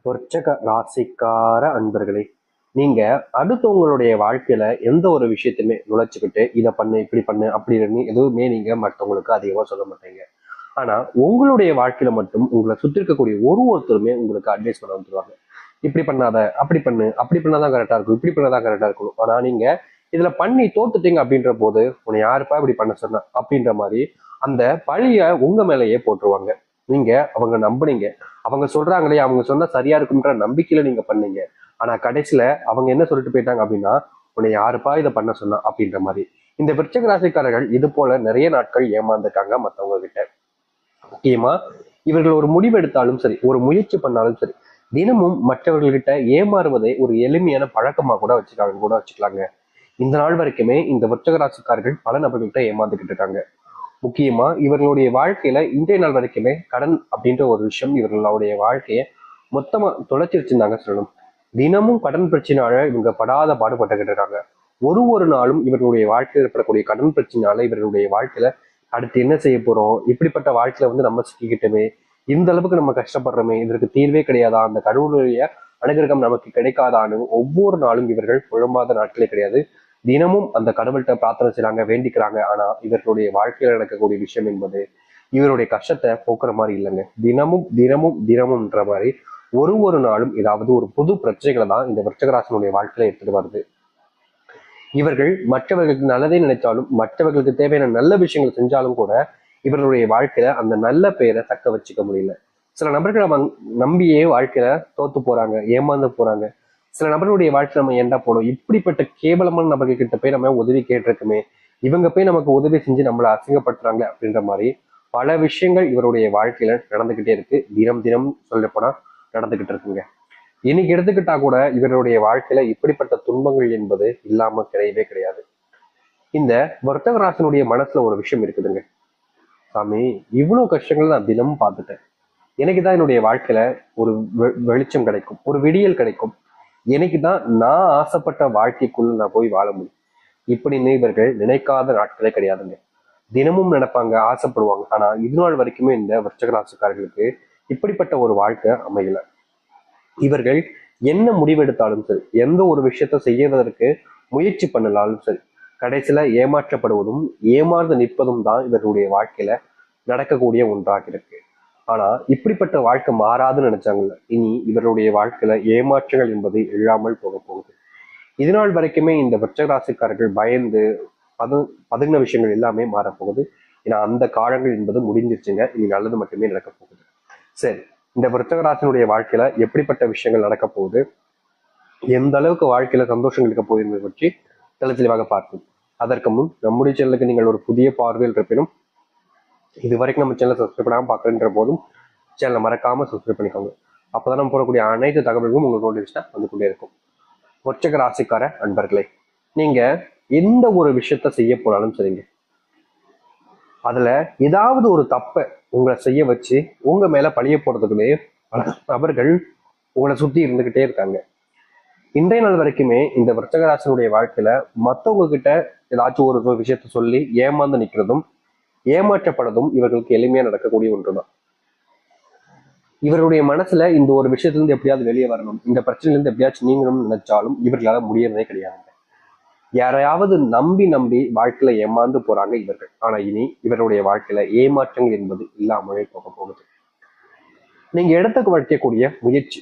விருச்சிக ராசிக்கார அன்பர்களே, நீங்க அடுத்தவங்களுடைய வாழ்க்கையில எந்த ஒரு விஷயத்தையுமே நுழைச்சுக்கிட்டு இதை பண்ணு இப்படி பண்ணு அப்படின்னு எதுவுமே நீங்க மற்றவங்களுக்கு அதிகமா சொல்ல மாட்டீங்க. ஆனா உங்களுடைய வாழ்க்கையில மட்டும் உங்களை சுத்தி இருக்கக்கூடிய ஒருத்தருமே உங்களுக்கு அட்வைஸ் பண்ண வந்துருவாங்க. இப்படி பண்ணாத, அப்படி பண்ணு, அப்படி பண்ணாதான் கரெக்டா இருக்கும், இப்படி பண்ணாதான் கரெக்டா இருக்கணும். ஆனா நீங்க இதுல பண்ணி தோத்துட்டீங்க அப்படின்ற போது உன்னை யாருப்பா இப்படி பண்ண சொன்ன அப்படின்ற மாதிரி அந்த பழிய உங்க மேலேயே போட்டுருவாங்க. நீங்க அவங்க நம்புனீங்க, அவங்க சொல்றாங்களே அவங்க சொன்னா சரியா இருக்குன்ற நம்பிக்கையில நீங்க பண்ணீங்க. ஆனா கடைசியில அவங்க என்ன சொல்லிட்டு போயிட்டாங்க அப்படின்னா, உன்னை யாருப்பா இதை பண்ண சொன்னா அப்படின்ற மாதிரி. இந்த விருச்சிக ராசிக்காரர்கள் இது போல நிறைய நாட்கள் ஏமாந்துட்டாங்க மத்தவங்க கிட்ட. முக்கியமா இவர்கள் ஒரு முடிவு எடுத்தாலும் சரி, ஒரு முயற்சி பண்ணாலும் சரி, தினமும் மற்றவர்கள்கிட்ட ஏமாறுவதை ஒரு எளிமையான பழக்கமா கூட வச்சுக்கலாங்க. இந்த நாள் வரைக்குமே இந்த விருச்சிக ராசிக்காரர்கள் பல நபர்கள்ட்ட ஏமாந்துகிட்டு இருக்காங்க. முக்கியமா இவர்களுடைய வாழ்க்கையில இன்றைய நாள் வரைக்குமே கடன் அப்படின்ற ஒரு விஷயம் இவர்களுடைய வாழ்க்கையை மொத்தமா தொலைச்சிருச்சுருந்தாங்க சொல்லணும். தினமும் கடன் பிரச்சனையால இவங்க படாத பாடுபட்டுக்கிட்டு இருக்காங்க. ஒரு நாளும் இவர்களுடைய வாழ்க்கையில் ஏற்படக்கூடிய கடன் பிரச்சனையால இவர்களுடைய வாழ்க்கையில அடுத்து என்ன செய்ய போறோம், இப்படிப்பட்ட வாழ்க்கையில நம்ம சிக்கிக்கிட்டோமே, இந்த அளவுக்கு நம்ம கஷ்டப்படுறோமே, இதற்கு தீர்வே கிடையாதா, அந்த கடவுளுடைய அனுகிரகம் நமக்கு கிடைக்காதான்னு ஒவ்வொரு நாளும் இவர்கள் புழம்பாத நாட்களே கிடையாது. தினமும் அந்த கடவுள்கிட்ட பிரார்த்தனை செய்றாங்க, வேண்டிக்கிறாங்க. ஆனா இவர்களுடைய வாழ்க்கையில நடக்கக்கூடிய விஷயம் என்பது இவருடைய கஷ்டத்தை போக்குற மாதிரி இல்லைங்க. தினமும் தினமும் தினமும்ன்ற மாதிரி ஒரு நாளும் ஏதாவது ஒரு புது பிரச்சனைகளை தான் இந்த விருச்சிகராசனுடைய வாழ்க்கையில எடுத்துட்டு வருது. இவர்கள் மற்றவர்களுக்கு நல்லதே நினைச்சாலும், மற்றவர்களுக்கு தேவையான நல்ல விஷயங்கள் செஞ்சாலும் கூட இவர்களுடைய வாழ்க்கையில அந்த நல்ல பெயரை தக்க வச்சுக்க முடியல. சில நபர்களை நம்பியே வாழ்க்கையில தோத்து போறாங்க, ஏமாந்து போறாங்க. சில நபர்களுடைய வாழ்க்கை நம்ம ஏண்டா போனோம், இப்படிப்பட்ட கேவலமான நபர்கள் கிட்ட போய் நம்ம உதவி கேட்டிருக்குமே, இவங்க போய் நமக்கு உதவி செஞ்சு நம்மளை அசிங்கப்படுத்துறாங்க அப்படின்ற மாதிரி பல விஷயங்கள் இவருடைய வாழ்க்கையில நடந்துகிட்டே இருக்கு. தினம் தினம் சொல்லப்போனா நடந்துகிட்டு இருக்குங்க. இன்னைக்கு எடுத்துக்கிட்டா கூட இவருடைய வாழ்க்கையில இப்படிப்பட்ட துன்பங்கள் என்பது இல்லாம கிடையவே கிடையாது. இந்த வர்த்தகராசனுடைய மனசுல ஒரு விஷயம் இருக்குதுங்க. சாமி, இவ்வளவு கஷ்டங்கள் நான் தினமும் பார்த்துட்டேன். எனக்கு தான் என்னுடைய வாழ்க்கையில ஒரு வெளிச்சம் கிடைக்கும், ஒரு விடியல் கிடைக்கும். எனக்கு தான் நான் ஆசைப்பட்ட வாழ்க்கைக்குள்ள நான் போய் வாழ முடியும். இப்படின்னு இவர்கள் நினைக்காத நாட்களே கிடையாதுங்க. தினமும் நினைப்பாங்க, ஆசைப்படுவாங்க. ஆனா இது நாள் வரைக்குமே இந்த விருச்சிகராசிக்காரர்களுக்கு இப்படிப்பட்ட ஒரு வாழ்க்கை அமையல. இவர்கள் என்ன முடிவெடுத்தாலும் சரி, எந்த ஒரு விஷயத்த செய்வதற்கு முயற்சி பண்ணலாலும் சரி, கடைசியில ஏமாற்றப்படுவதும் ஏமாந்து நிற்பதும் தான் இவர்களுடைய வாழ்க்கையில நடக்கக்கூடிய ஒன்றாக இருக்கு. ஆனா இப்படிப்பட்ட வாழ்க்கை மாறாதுன்னு நினைச்சாங்கல்ல, இனி இவருடைய வாழ்க்கையில ஏமாற்றங்கள் என்பது இல்லாமல் போக போகுது. இதனால் வரைக்குமே இந்த விருச்சிகராசிக்காரர்கள் பயந்து பதுங்கின விஷயங்கள் எல்லாமே மாறப்போகுது. ஏன்னா அந்த காலங்கள் என்பது முடிஞ்சிருச்சுங்க. இனி நல்லது மட்டுமே நடக்க போகுது. சரி, இந்த விருச்சிகராசினுடைய வாழ்க்கையில எப்படிப்பட்ட விஷயங்கள் நடக்க போகுது, எந்த அளவுக்கு வாழ்க்கையில சந்தோஷங்கள் இருக்க போகுது என்பதை பற்றி தெளிவாக பார்ப்போம். அதற்கு முன் நம்முடைய சேனலுக்கு நீங்கள் ஒரு புதிய பார்வையில் இருப்பினும் இது வரைக்கும் நம்ம சேனலை சப்ஸ்கிரைப் பண்ணாமல் பார்க்குறன்ற போதும் சேனலை மறக்காம சப்ஸ்கிரைப் பண்ணிக்கோங்க. அப்போதான் நம்ம போடக்கூடிய அனைத்து தகவல்களும் உங்களுக்கு நோட்டிஃபிகேஷன் வந்து கொண்டே இருக்கும். விருச்சிக ராசிக்கார அன்பர்களே, நீங்க எந்த ஒரு விஷயத்த செய்ய போனாலும் சரிங்க, அதுல ஏதாவது ஒரு தப்பை உங்களை செய்ய வச்சு உங்க மேல பழிய போடுறதுக்குள்ளே பல நபர்கள் உங்களை சுத்தி இருந்துகிட்டே இருக்காங்க. இன்றைய நாள் வரைக்குமே இந்த விருச்சிகராசனுடைய வாழ்க்கையில மத்தவங்க கிட்ட ஏதாச்சும் ஒரு விஷயத்த சொல்லி ஏமாந்து நிற்கிறதும் ஏமாற்றப்படுறதும் இவர்களுக்கு எளிமையா நடக்கக்கூடிய ஒன்றுதான். இவருடைய மனசுல இந்த ஒரு விஷயத்துல இருந்து எப்படியாவது வெளியே வரணும், இந்த பிரச்சனையில இருந்து எப்படியாச்சும் நீங்கணும்னு நினைச்சாலும் இவர்களால முடியறதே கிடையாது. யாரையாவது நம்பி நம்பி வாழ்க்கையில ஏமாந்து போறாங்க இவர்கள். ஆனா இனி இவருடைய வாழ்க்கையில ஏமாற்றங்கள் என்பது இல்லாமலே போக போகுது. நீங்க இடத்துக்கு வைக்கக்கூடிய முயற்சி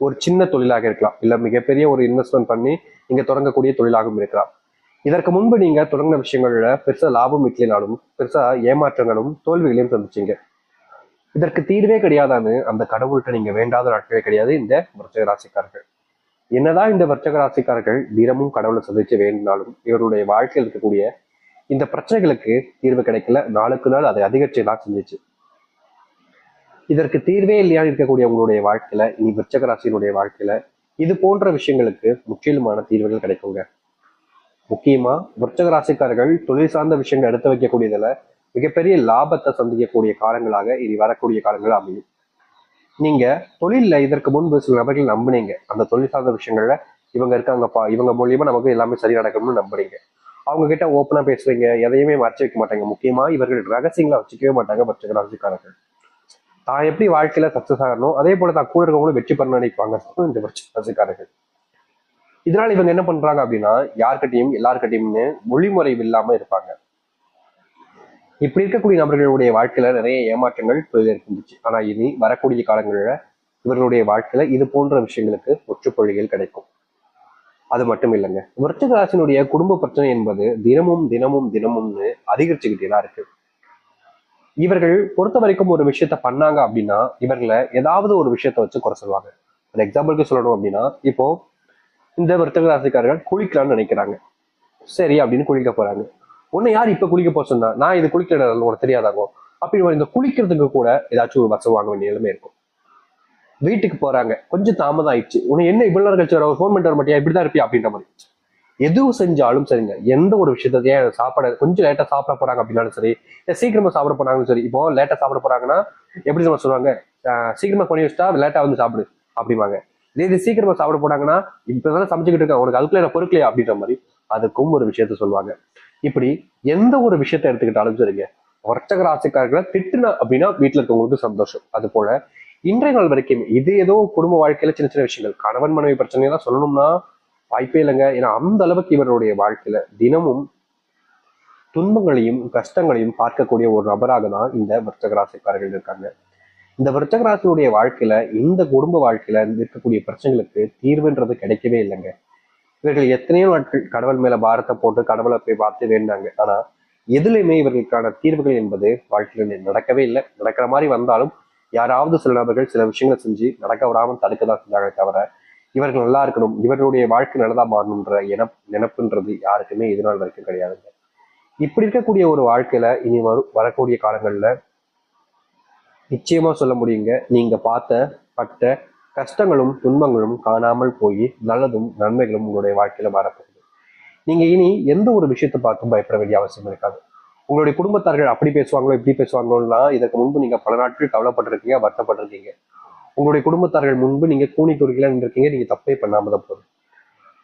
ஒரு சின்ன தொழிலாக இருக்கலாம், இல்ல மிகப்பெரிய ஒரு இன்வெஸ்ட்மெண்ட் பண்ணி நீங்க தொடங்கக்கூடிய தொழிலாகவும் இருக்கலாம். இதற்கு முன்பு நீங்க தொடங்கின விஷயங்கள்ல பெருசா லாபம் இல்லைனாலும் பெருசா ஏமாற்றங்களும் தோல்விகளையும் சந்திச்சீங்க. இதற்கு தீர்வே கிடையாதான்னு அந்த கடவுள்கிட்ட நீங்க வேண்டாத நாட்களே கிடையாது இந்த விருச்சிக ராசிக்காரர்கள். என்னதான் இந்த விருச்சிக ராசிக்காரர்கள் தினமும் கடவுளை சந்திச்சு வேண்டினாலும் இவருடைய வாழ்க்கையில் இருக்கக்கூடிய இந்த பிரச்சனைகளுக்கு தீர்வு கிடைக்கல. நாளுக்கு நாள் அதை அதிகரிச்சுதான் செஞ்சிச்சு. இதற்கு தீர்வே இல்லையான்னு இருக்கக்கூடிய உங்களுடைய வாழ்க்கையில இனி விருச்சிக ராசியினுடைய வாழ்க்கையில இது போன்ற விஷயங்களுக்கு முற்றிலுமான தீர்வுகள் கிடைக்குங்க. முக்கியமா விருச்சிக ராசிக்காரர்கள் தொழில் சார்ந்த விஷயங்கள் எடுத்து வைக்கக்கூடியதுல மிகப்பெரிய லாபத்தை சந்திக்கக்கூடிய காலங்களாக இனி வரக்கூடிய காலங்கள் அமையும். நீங்க தொழில்ல இதற்கு முன்பு சில நபர்கள் நம்புனீங்க, அந்த தொழில் சார்ந்த விஷயங்கள்ல இவங்க இருக்காங்கப்பா, இவங்க மூலியமா நமக்கு எல்லாமே சரி நடக்கணும்னு நம்புறீங்க. அவங்க கிட்ட ஓப்பனா பேசுறீங்க, எதையுமே மறைச்சு வைக்க மாட்டாங்க. முக்கியமா இவர்கள் ரகசியங்களை வச்சுக்கவே மாட்டாங்க விருச்சிக ராசிக்காரர்கள். தான் எப்படி வாழ்க்கையில சக்சஸ் ஆகணும், அதே போல தான் கூட இருக்கவங்களும் வெற்றி பண்ண நினைப்பாங்க இந்த ராசிக்காரர்கள். இதனால இவங்க என்ன பண்றாங்க அப்படின்னா, யார்கிட்டையும் எல்லார்கிட்டையும்னு மொழிமுறை இல்லாம இருப்பாங்க. இப்படி இருக்கக்கூடிய நபர்களுடைய வாழ்க்கையில நிறைய ஏமாற்றங்கள் இருந்துச்சு. ஆனா இனி வரக்கூடிய காலங்களில் இவர்களுடைய வாழ்க்கையில இது போன்ற விஷயங்களுக்கு முற்றுப்புள்ளிகள் கிடைக்கும். அது மட்டும் இல்லைங்க, விருச்சிக ராசினுடைய குடும்ப பிரச்சனை என்பது தினமும் தினமும் தினமும்னு அதிகரிச்சுக்கிட்டே தான் இருக்கு. இவர்கள் பொறுத்த வரைக்கும் ஒரு விஷயத்த பண்ணாங்க அப்படின்னா இவர்களை ஏதாவது ஒரு விஷயத்த வச்சு குறை சொல்லுவாங்க. ஒரு எக்ஸாம்பிளுக்கு சொல்லணும் அப்படின்னா, இப்போ இந்த விருச்சிக ராசிக்காரர்கள் குளிக்கலாம்னு நினைக்கிறாங்க. சரி அப்படின்னு குளிக்க போறாங்க. உன்னை யார் இப்ப குளிக்க போக சொன்னா, நான் இது குளிக்கிற உனக்கு தெரியாதாங்க அப்படின்னு இந்த குளிக்கிறதுக்கு கூட ஏதாச்சும் ஒரு வசம் வாங்க வேண்டிய நிலைமை இருக்கும். வீட்டுக்கு போறாங்க, கொஞ்சம் தாமதம் ஆயிடுச்சு, உன்னை என்ன இவ்வளவு நேரம் கழிச்சு ஒரு ஃபோன் பண்ணிட்டு வர மாட்டியா, இப்படிதான் இருப்பியா அப்படின்ற மாதிரி. எதுவும் செஞ்சாலும் சரிங்க, எந்த ஒரு விஷயத்தையே சாப்பாட கொஞ்சம் லேட்டா சாப்பிட போறாங்க அப்படின்னாலும் சரி, சீக்கிரமா சாப்பிட போறாங்கன்னு சரி. இப்போ லேட்டா சாப்பிட போறாங்கன்னா எப்படி நம்ம சொல்லுவாங்க, சீக்கிரமா பண்ணி வச்சுட்டா லேட்டா வந்து சாப்பிடு அப்படிம்பாங்க. இது சீக்கிரமா சாப்பிட போனாங்கன்னா இப்பதான் சமைச்சுக்கிட்டு இருக்கேன், உனக்கு அதுக்குள்ள பொறுக்கலையா அப்படின்ற மாதிரி அதுக்கும் ஒரு விஷயத்த சொல்லுவாங்க. இப்படி எந்த ஒரு விஷயத்த எடுத்துக்கிட்டாலும் சரிங்க, வர்த்தக ராசிக்காரர்களை திட்டுனா அப்படின்னா வீட்டுல இருக்கவங்களுக்கு சந்தோஷம். அது போல இன்றைய நாள் வரைக்கும் இது ஏதோ குடும்ப வாழ்க்கையில சின்ன சின்ன விஷயங்கள், கணவன் மனைவி பிரச்சனைதான் சொல்லணும்னா வாய்ப்பே இல்லைங்க. ஏன்னா அந்த அளவுக்கு இவருடைய வாழ்க்கையில தினமும் துன்பங்களையும் கஷ்டங்களையும் பார்க்கக்கூடிய ஒரு நபராக தான் இந்த விருச்சிக ராசிக்காரர்கள் இருக்காங்க. இந்த விருச்சிக ராசியுடைய வாழ்க்கையில இந்த குடும்ப வாழ்க்கையில இருக்கக்கூடிய பிரச்சனைகளுக்கு தீர்வுன்றது கிடைக்கவே இல்லைங்க. இவர்கள் எத்தனையோ நாட்கள் கடவுள் மேல பாரத்தை போட்டு கடவுளை போய் பார்த்து வேண்டாங்க. ஆனா எதுலையுமே இவர்களுக்கான தீர்வுகள் என்பது வாழ்க்கையில நடக்கவே இல்லை. நடக்கிற மாதிரி வந்தாலும் யாராவது சில நபர்கள் சில விஷயங்களை செஞ்சு நடக்க வராமல் தடுக்கதான் செஞ்சாங்க தவிர இவர்கள் நல்லா இருக்கணும், இவர்களுடைய வாழ்க்கை நல்லதா மாறணுன்ற நினைப்புன்றது யாருக்குமே இது நாள் வரைக்கும் கிடையாதுங்க. இப்படி இருக்கக்கூடிய ஒரு வாழ்க்கையில இனி வரக்கூடிய காலங்கள்ல நிச்சயமா சொல்ல முடியுங்க, நீங்க பட்ட கஷ்டங்களும் துன்பங்களும் காணாமல் போய் நல்லதும் நன்மைகளும் உங்களுடைய வாழ்க்கையில வரப்போகுது. நீங்க இனி எந்த ஒரு விஷயத்தை பார்த்தும் பயப்பட வேண்டிய அவசியம் இருக்காது. உங்களுடைய குடும்பத்தார்கள் அப்படி பேசுவாங்களோ இப்படி பேசுவாங்களோன்னா இதற்கு முன்பு நீங்க பல நாட்கள் கவலைப்பட்டிருக்கீங்க, வருத்தப்பட்டிருக்கீங்க. உங்களுடைய குடும்பத்தார்கள் முன்பு நீங்க கூனி குறுகில நின்றுருக்கீங்க, நீங்க தப்பே பண்ணாம தான் போதும்.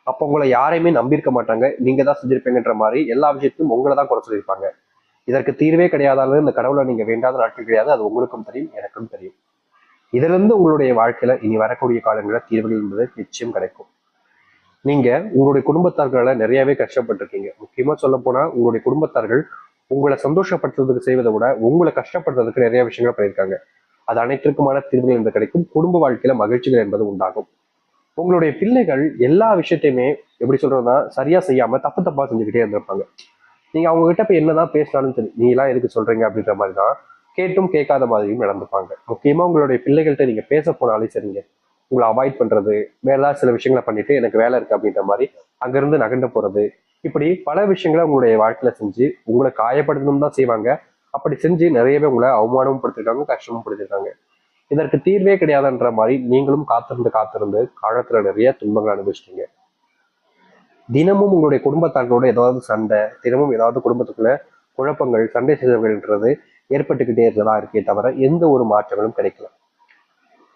அப்ப உங்களை யாரையுமே நம்பியிருக்க மாட்டாங்க, நீங்க தான் செஞ்சிருப்பீங்கன்ற மாதிரி எல்லா விஷயத்தையும் உங்களை தான் குறை சொல்லியிருப்பாங்க. இதற்கு தீர்வே கிடையாதாலும் இந்த கடவுளை நீங்க வேண்டாத நாட்கள் கிடையாது. அது உங்களுக்கும் தெரியும், எனக்கும் தெரியும். இதுல இருந்து உங்களுடைய வாழ்க்கையில இனி வரக்கூடிய காலங்களில் தீர்வுகள் என்பது நிச்சயம் கிடைக்கும். நீங்க உங்களுடைய குடும்பத்தார்களால நிறையவே கஷ்டப்பட்டிருக்கீங்க. முக்கியமா சொல்ல போனா உங்களுடைய குடும்பத்தார்கள் உங்களை சந்தோஷப்படுத்துறதுக்கு செய்வதை விட உங்களை கஷ்டப்படுறதுக்கு நிறைய விஷயங்கள் பண்ணியிருக்காங்க. அது அனைத்திற்குமான தீர்வுகள் என்பது கிடைக்கும். குடும்ப வாழ்க்கையில மகிழ்ச்சிகள் என்பது உண்டாகும். உங்களுடைய பிள்ளைகள் எல்லா விஷயத்தையுமே எப்படி சொல்றதுன்னா சரியா செய்யாம தப்பு தப்பா செஞ்சுக்கிட்டே இருந்திருப்பாங்க. நீங்க அவங்க கிட்ட போய் என்னதான் பேசினாலும் சரி, நீ எல்லாம் எதுக்கு சொல்றீங்க அப்படின்ற மாதிரிதான் கேட்டும் கேட்காத மாதிரியும் நடந்துப்பாங்க. முக்கியமா உங்களுடைய பிள்ளைகள்கிட்ட நீங்க பேச போனாலே சரிங்க, உங்களை அவாய்ட் பண்றது, வேலை சில விஷயங்களை பண்ணிட்டு எனக்கு வேலை இருக்கு அப்படின்ற மாதிரி அங்கிருந்து நகண்டு போறது, இப்படி பல விஷயங்களை உங்களுடைய வாழ்க்கையில செஞ்சு உங்களை காயப்படுத்தணும் தான் செய்வாங்க. அப்படி செஞ்சு நிறையவே உங்களை அவமானமும் படுத்திருக்காங்க, கஷ்டமும் படுத்திருக்காங்க. இதற்கு தீர்வே கிடையாதுன்ற மாதிரி நீங்களும் காத்திருந்து காலத்துல நிறைய துன்பங்கள் அனுபவிச்சிட்டீங்க. தினமும் உங்களுடைய குடும்பத்தார்களோட ஏதாவது சண்டை, தினமும் ஏதாவது குடும்பத்துக்குள்ள குழப்பங்கள், சண்டை செய்தவர்கள்ன்றது ஏற்பட்டுக்கிட்டே இருக்கதான் இருக்கே தவிர எந்த ஒரு மாற்றங்களும் கிடைக்கல.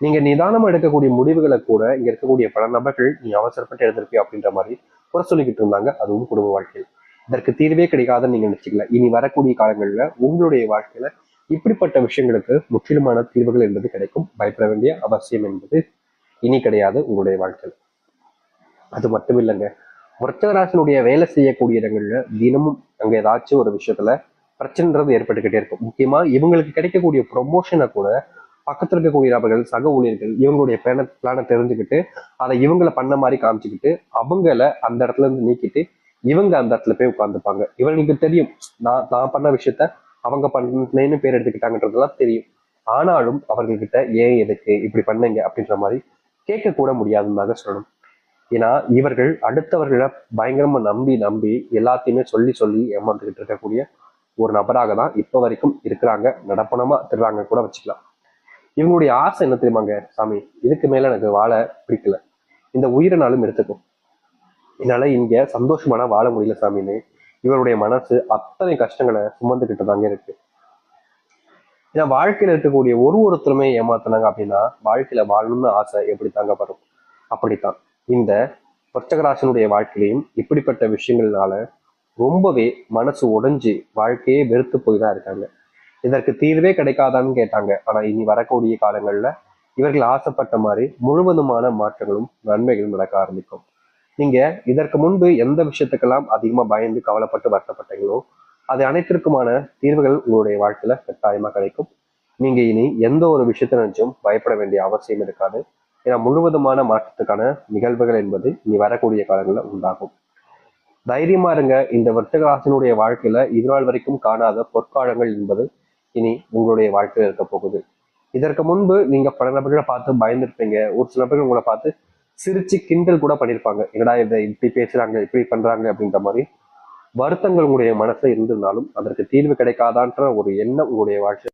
நீங்க நிதானமா எடுக்கக்கூடிய முடிவுகளை கூட இங்க இருக்கக்கூடிய பல நபர்கள் நீ அவசரப்பட்டு எடுத்திருப்பிய அப்படின்ற மாதிரி குறை சொல்லிக்கிட்டு இருந்தாங்க. அதுவும் குடும்ப வாழ்க்கையில் இதற்கு தீர்வே கிடைக்காதுன்னு நீங்க நினைச்சுக்கல. இனி வரக்கூடிய காலங்கள்ல உங்களுடைய வாழ்க்கையில இப்படிப்பட்ட விஷயங்களுக்கு முற்றிலுமான தீர்வுகள் என்பது கிடைக்கும். பயப்பட வேண்டிய அவசியம் என்பது இனி கிடையாது உங்களுடைய வாழ்க்கையில். அது மட்டும் இல்லைங்க, விருச்சிக வேலை செய்யக்கூடிய இடங்கள்ல தினமும் அங்க ஏதாச்சும் ஒரு விஷயத்துல பிரச்சனைன்றது ஏற்பட்டுக்கிட்டே இருக்கும். முக்கியமா இவங்களுக்கு கிடைக்கக்கூடிய ப்ரொமோஷனை கூட பக்கத்துல இருக்கக்கூடிய நபர்கள், சக ஊழியர்கள் இவங்களுடைய பிளானை தெரிஞ்சுக்கிட்டு அதை இவங்களை பண்ண மாதிரி காமிச்சுக்கிட்டு அவங்கள அந்த இடத்துல இருந்து நீக்கிட்டு இவங்க அந்த இடத்துல போய் உட்காந்துப்பாங்க. இவங்களுக்கு தெரியும் நான் பண்ண விஷயத்த அவங்க பண்ணேன்னு பேர் எடுத்துக்கிட்டாங்கன்றதுலாம் தெரியும். ஆனாலும் அவர்கள்கிட்ட ஏன் எதுக்கு இப்படி பண்ணீங்க அப்படின்ற மாதிரி கேட்க கூட முடியாதுன்னு சொல்லணும். ஏன்னா இவர்கள் அடுத்தவர்களை பயங்கரமா நம்பி நம்பி எல்லாத்தையுமே சொல்லி சொல்லி ஏமாந்துகிட்டு இருக்கக்கூடிய ஒரு நபராக தான் இப்ப வரைக்கும் இருக்கிறாங்க. நடப்பணமா திருறாங்க கூட வச்சுக்கலாம். இவங்களுடைய ஆசை என்ன தெரியுமாங்க, சாமி இதுக்கு மேல எனக்கு வாழ பிடிக்கல, இந்த உயிரினாலும் எடுத்துக்கும், என்னால இங்க சந்தோஷமான வாழ முடியல சாமின்னு இவருடைய மனசு அத்தனை கஷ்டங்களை சுமந்துகிட்டு தாங்க இருக்கு. ஏன்னா வாழ்க்கையில இருக்கக்கூடிய ஒருத்தருமே ஏமாத்தினாங்க அப்படின்னா வாழ்க்கையில வாழணும்னு ஆசை எப்படி தாங்க வரும். அப்படித்தான் இந்த விருச்சிக வாழ்க்கையிலையும் இப்படிப்பட்ட விஷயங்கள்னால ரொம்பவே மனசு உடைஞ்சு வாழ்க்கையே வெறுத்து போய் தான் இருக்காங்க. இதற்கு தீர்வே கிடைக்காதான்னு கேட்டாங்க. ஆனா இனி வரக்கூடிய காலங்கள்ல இவர்கள் ஆசைப்பட்ட மாதிரி முழுவதுமான மாற்றங்களும் நன்மைகளும் நடக்க ஆரம்பிக்கும். நீங்க இதற்கு முன்பு எந்த விஷயத்துக்கெல்லாம் அதிகமா பயந்து கவலைப்பட்டு வருத்தப்பட்டீங்களோ அது அனைத்திற்குமான தீர்வுகள் உங்களுடைய வாழ்க்கையில கட்டாயமா கிடைக்கும். நீங்க இனி எந்த ஒரு விஷயத்த நினைச்சும் பயப்பட வேண்டிய அவசியம் இருக்காது. ஏன்னா முழுவதுமான மாற்றத்துக்கான நிகழ்வுகள் என்பது இனி வரக்கூடிய காலங்களில் உண்டாகும். தைரியமா இருங்க. இந்த விருச்சிகராசினுடைய வாழ்க்கையில இதுநாள் வரைக்கும் காணாத பொற்காலங்கள் என்பது இனி உங்களுடைய வாழ்க்கையில இருக்க போகுது. இதற்கு முன்பு நீங்க பல நபர்களை பார்த்து பயந்துருப்பீங்க. ஒரு சில நபர்கள் உங்களை பார்த்து சிரிச்சு கிண்டல் கூட பண்ணியிருப்பாங்க. என்னடா இதை இப்படி பேசுறாங்க, இப்படி பண்றாங்க அப்படின்ற மாதிரி வருத்தங்கள் உங்களுடைய மனசுல இருந்திருந்தாலும் அதற்கு தீர்வு கிடைக்காதான்ற ஒரு எண்ணம் உங்களுடைய வாழ்க்கை